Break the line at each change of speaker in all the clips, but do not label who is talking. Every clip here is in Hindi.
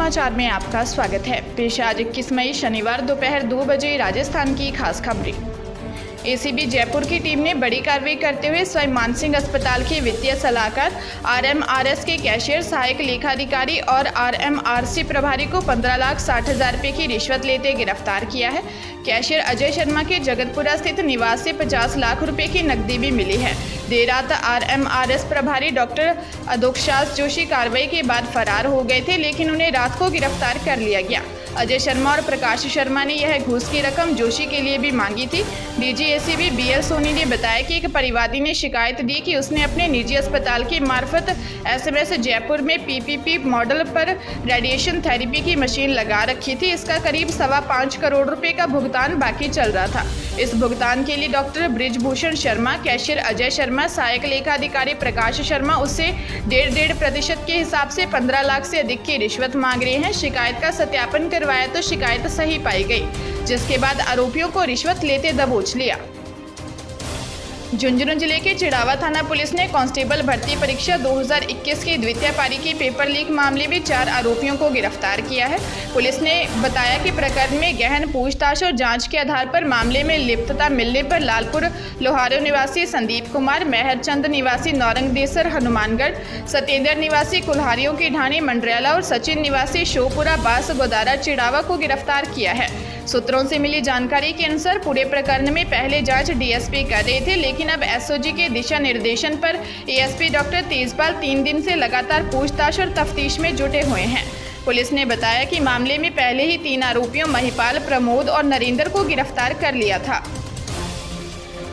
समाचार में आपका स्वागत है। पेश आज 21 मई शनिवार दोपहर 2 बजे राजस्थान की खास खबरें। एसीबी जयपुर की टीम ने बड़ी कार्रवाई करते हुए स्वयं मानसिंह अस्पताल के वित्तीय सलाहकार, आरएमआरएस के कैशियर, सहायक लेखाधिकारी और आरएमआरसी प्रभारी को 15,60,000 रुपये की रिश्वत लेते गिरफ्तार किया है। कैशियर अजय शर्मा के जगतपुरा स्थित निवास से 50 लाख रुपए की नकदी भी मिली है। देर रात आरएमआरएस प्रभारी डॉक्टर अधोक्षास जोशी कार्रवाई के बाद फरार हो गए थे, लेकिन उन्हें रात को गिरफ्तार कर लिया गया। अजय शर्मा और प्रकाश शर्मा ने यह घूस की रकम जोशी के लिए भी मांगी थी। डीजी एसीबी बीएल सोनी ने बताया कि एक परिवादी ने शिकायत दी कि उसने अपने निजी अस्पताल के मार्फत एसएमएस जयपुर में पीपीपी मॉडल पर रेडिएशन थेरेपी की मशीन लगा रखी थी। इसका करीब 5.25 करोड़ रुपए का भुगतान बाकी चल रहा था। इस भुगतान के लिए डॉक्टर ब्रिजभूषण शर्मा, कैशियर अजय शर्मा, सहायक लेखाधिकारी प्रकाश शर्मा उससे 1.5% के हिसाब से 15 लाख से अधिक की रिश्वत मांग रहे हैं। शिकायत का सत्यापन करवाया तो शिकायत सही पाई गई, जिसके बाद आरोपियों को रिश्वत लेते दबोच लिया। झुंझुनू जिले के चिड़ावा थाना पुलिस ने कांस्टेबल भर्ती परीक्षा 2021 की द्वितीय पारी के पेपर लीक मामले में 4 आरोपियों को गिरफ्तार किया है। पुलिस ने बताया कि प्रकरण में गहन पूछताछ और जांच के आधार पर मामले में लिप्तता मिलने पर लालपुर लोहारो निवासी संदीप कुमार, मेहरचंद निवासी नौरंगदेसर हनुमानगढ़, सत्येंद्र निवासी कुल्हारियों की ढाणी मंडरियाला और सचिन निवासी शोपुरा बास गोदारा चिड़ावा को गिरफ्तार किया है। सूत्रों से मिली जानकारी के अनुसार पूरे प्रकरण में पहले जांच डीएसपी कर रहे थे, लेकिन अब एसओजी के दिशा निर्देशन पर एएसपी डॉक्टर तेजपाल 3 दिन से लगातार पूछताछ और तफ्तीश में जुटे हुए हैं। पुलिस ने बताया कि मामले में पहले ही 3 आरोपियों महिपाल, प्रमोद और नरेंद्र को गिरफ्तार कर लिया था।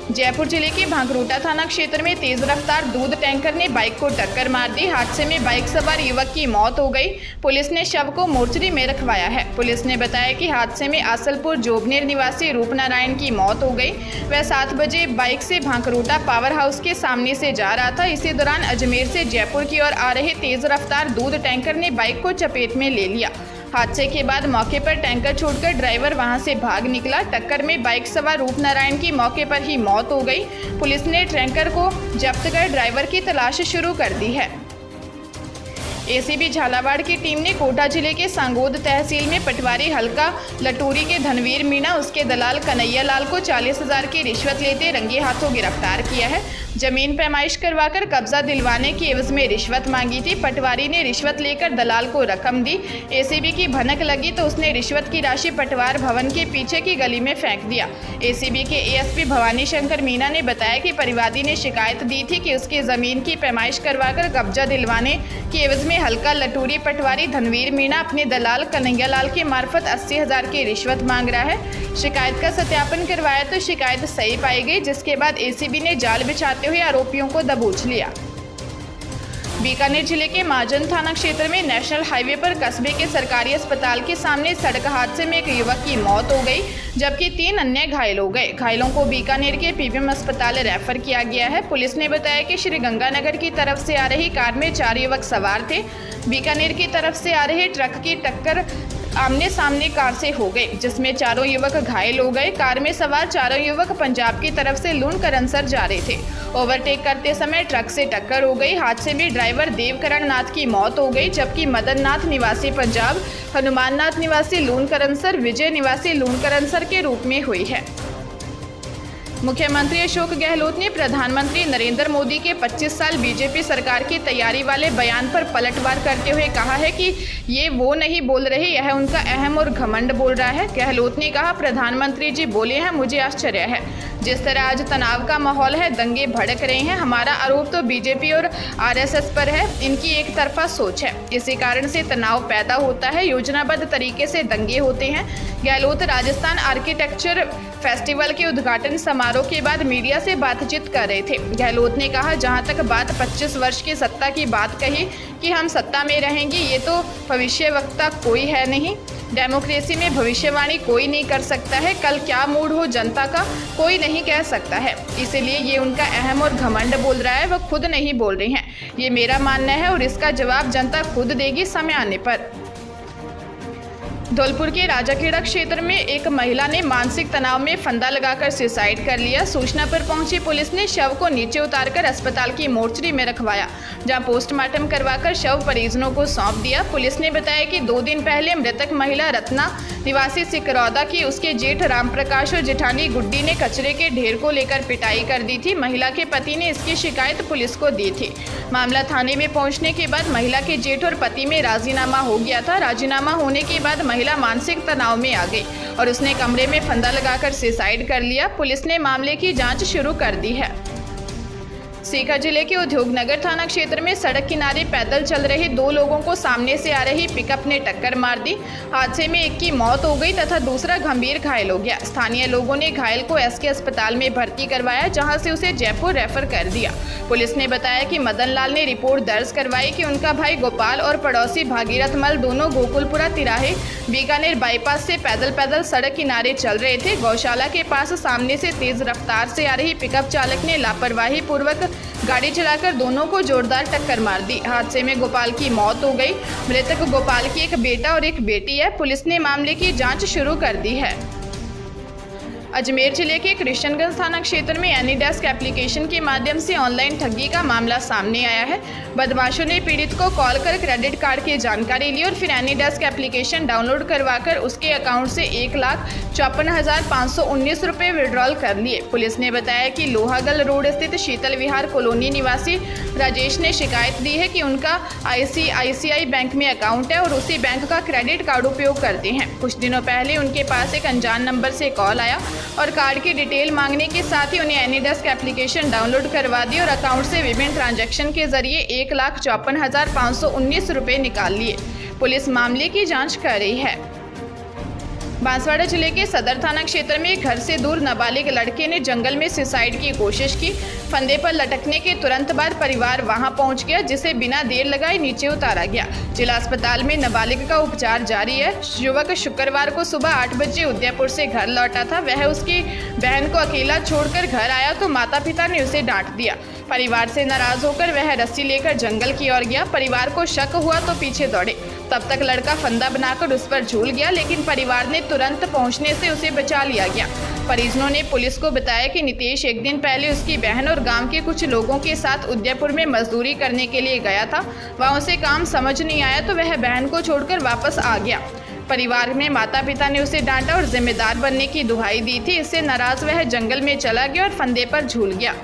जयपुर जिले के भांगरोटा थाना क्षेत्र में तेज रफ्तार दूध टैंकर ने बाइक को टक्कर मार दी। हादसे में बाइक सवार युवक की मौत हो गई। पुलिस ने शव को मोर्चरी में रखवाया है। पुलिस ने बताया कि हादसे में आसलपुर जोबनेर निवासी रूपनारायण की मौत हो गई। वह 7 बजे बाइक से भांगरोटा पावर हाउस के सामने से जा रहा था। इसी दौरान अजमेर से जयपुर की ओर आ रहे तेज रफ्तार दूध टैंकर ने बाइक को चपेट में ले लिया। हादसे के बाद मौके पर टैंकर छोड़कर ड्राइवर वहां से भाग निकला। टक्कर में बाइक सवार रूपनारायण की मौके पर ही मौत हो गई। पुलिस ने टैंकर को जब्त कर ड्राइवर की तलाश शुरू कर दी है। एसीबी झालावाड़ की टीम ने कोटा जिले के सांगोद तहसील में पटवारी हल्का लटूरी के धनवीर मीणा, उसके दलाल कन्हैया लाल को 40,000 की रिश्वत लेते रंगे हाथों गिरफ्तार किया है। जमीन पैमाइश करवाकर कब्जा दिलवाने की एवज में रिश्वत मांगी थी। पटवारी ने रिश्वत लेकर दलाल को रकम दी। एसीबी की भनक लगी तो उसने रिश्वत की राशि पटवार भवन के पीछे की गली में फेंक दिया। एसीबी के एएसपी भवानी शंकर मीणा ने बताया कि परिवादी ने शिकायत दी थी कि उसकी जमीन की पैमाइश करवाकर कब्जा दिलवाने की एवज में हल्का लटूरी पटवारी धनवीर मीणा अपने दलाल कन्हैया लाल के मार्फत 80,000 की रिश्वत मांग रहा है। शिकायत का सत्यापन करवाया तो शिकायत सही पाई गई, जिसके बाद एसीबी ने जाल बिछाते हुए आरोपियों को दबोच लिया। बीकानेर जिले के महाजन थाना क्षेत्र में नेशनल हाईवे पर कस्बे के सरकारी अस्पताल के सामने सड़क हादसे में एक युवक की मौत हो गई, जबकि 3 अन्य घायल हो गए। घायलों को बीकानेर के पीबीएम अस्पताल रेफर किया गया है। पुलिस ने बताया कि श्री गंगानगर की तरफ से आ रही कार में 4 युवक सवार थे। बीकानेर की तरफ से आ रहे ट्रक की टक्कर आमने सामने कार से हो गई, जिसमें 4 युवक घायल हो गए। कार में सवार 4 युवक पंजाब की तरफ से लूणकरनसर जा रहे थे। ओवरटेक करते समय ट्रक से टक्कर हो गई। हादसे में ड्राइवर देवकरण नाथ की मौत हो गई, जबकि मदन नाथ निवासी पंजाब, हनुमान नाथ निवासी लूणकरनसर, विजय निवासी लूणकरनसर के रूप में हुई है। मुख्यमंत्री अशोक गहलोत ने प्रधानमंत्री नरेंद्र मोदी के 25 साल बीजेपी सरकार की तैयारी वाले बयान पर पलटवार करते हुए कहा है कि ये वो नहीं बोल रहे, यह उनका अहम और घमंड बोल रहा है। गहलोत ने कहा, प्रधानमंत्री जी बोले हैं, मुझे आश्चर्य है। जिस तरह आज तनाव का माहौल है, दंगे भड़क रहे हैं, हमारा आरोप तो बीजेपी और आरएसएस पर है। इनकी एक तरफा सोच है, इसी कारण से तनाव पैदा होता है, योजनाबद्ध तरीके से दंगे होते हैं। गहलोत राजस्थान आर्किटेक्चर फेस्टिवल के उद्घाटन समारोह के बाद मीडिया से बातचीत कर रहे थे। गहलोत ने कहा, जहां तक बात 25 वर्ष की सत्ता की बात कही कि हम सत्ता में रहेंगे, ये तो भविष्यवक्ता कोई है नहीं। डेमोक्रेसी में भविष्यवाणी कोई नहीं कर सकता है। कल क्या मूड हो जनता का कोई नहीं कह सकता है, इसलिए ये उनका अहम और घमंड बोल रहा है, वह खुद नहीं बोल रहे हैं। ये मेरा मानना है और इसका जवाब जनता खुद देगी समय आने पर। धौलपुर के राजाखेड़ा क्षेत्र में एक महिला ने मानसिक तनाव में फंदा लगाकर सुसाइड कर लिया। सूचना पर पहुंची पुलिस ने शव को नीचे उतारकर अस्पताल की मोर्चरी में रखवाया, जहां पोस्टमार्टम करवाकर शव परिजनों को सौंप दिया। पुलिस ने बताया कि 2 दिन पहले मृतक महिला रत्ना निवासी सिकरौदा की उसके जेठ रामप्रकाश और जेठानी गुड्डी ने कचरे के ढेर को लेकर पिटाई कर दी थी। महिला के पति ने इसकी शिकायत पुलिस को दी थी। मामला थाने में पहुंचने के बाद महिला के जेठ और पति में राजीनामा हो गया था। राजीनामा होने के बाद महिला मानसिक तनाव में आ गई और उसने कमरे में फंदा लगाकर सुसाइड कर लिया। पुलिस ने मामले की जांच शुरू कर दी है। सीकर जिले के उद्योगनगर थाना क्षेत्र में सड़क किनारे पैदल चल रहे 2 लोगों को सामने से आ रही पिकअप ने टक्कर मार दी। हादसे में एक की मौत हो गई तथा दूसरा गंभीर घायल हो गया। स्थानीय लोगों ने घायल को एसके अस्पताल में भर्ती करवाया, जहां से उसे जयपुर रेफर कर दिया। पुलिस ने बताया कि मदन लाल ने रिपोर्ट दर्ज करवाई कि उनका भाई गोपाल और पड़ोसी भागीरथ मल दोनों गोकुलपुरा तिराहे बीकानेर बाईपास से पैदल सड़क किनारे चल रहे थे। गौशाला के पास सामने से तेज रफ्तार से आ रही पिकअप चालक ने लापरवाही पूर्वक गाड़ी चलाकर दोनों को जोरदार टक्कर मार दी। हादसे में गोपाल की मौत हो गई। मृतक गोपाल की एक बेटा और एक बेटी है। पुलिस ने मामले की जांच शुरू कर दी है। अजमेर जिले के कृष्णगंज थाना क्षेत्र में एनीडेस्क एप्लीकेशन के माध्यम से ऑनलाइन ठगी का मामला सामने आया है। बदमाशों ने पीड़ित को कॉल कर क्रेडिट कार्ड की जानकारी ली और फिर एनीडेस्क एप्लीकेशन डाउनलोड करवाकर उसके अकाउंट से 1,54,519 रुपये विड्रॉल कर लिए। पुलिस ने बताया कि लोहागल रोड स्थित शीतल विहार कॉलोनी निवासी राजेश ने शिकायत दी है कि उनका ICICI बैंक में अकाउंट है और उसी बैंक का क्रेडिट कार्ड उपयोग करते हैं। कुछ दिनों पहले उनके पास एक अनजान नंबर से कॉल आया और कार्ड की डिटेल मांगने के साथ ही उन्हें एनीडेस्क एप्लीकेशन डाउनलोड करवा दी और अकाउंट से विभिन्न ट्रांजैक्शन के जरिए 1,54,519 रुपये निकाल लिए। पुलिस मामले की जांच कर रही है। बांसवाड़ा जिले के सदर थाना क्षेत्र में घर से दूर नाबालिग लड़के ने जंगल में सुसाइड की कोशिश की। फंदे पर लटकने के तुरंत बाद परिवार वहां पहुंच गया, जिसे बिना देर लगाए नीचे उतारा गया। जिला अस्पताल में नाबालिग का उपचार जारी है। युवक शुक्रवार को सुबह 8 बजे उदयपुर से घर लौटा था। वह उसकी बहन को अकेला छोड़कर घर आया तो माता पिता ने उसे डांट दिया। परिवार से नाराज होकर वह रस्सी लेकर जंगल की ओर गया। परिवार को शक हुआ तो पीछे दौड़े। तब तक लड़का फंदा बनाकर उस पर झूल गया, लेकिन परिवार ने तुरंत पहुंचने से उसे बचा लिया गया। परिजनों ने पुलिस को बताया कि नितेश एक दिन पहले उसकी बहन और गांव के कुछ लोगों के साथ उदयपुर में मजदूरी करने के लिए गया था। वहां उसे काम समझ नहीं आया तो वह बहन को छोड़कर वापस आ गया। परिवार में माता पिता ने उसे डांटा और जिम्मेदार बनने की दुहाई दी थी। इससे नाराज वह जंगल में चला गया और फंदे पर झूल गया।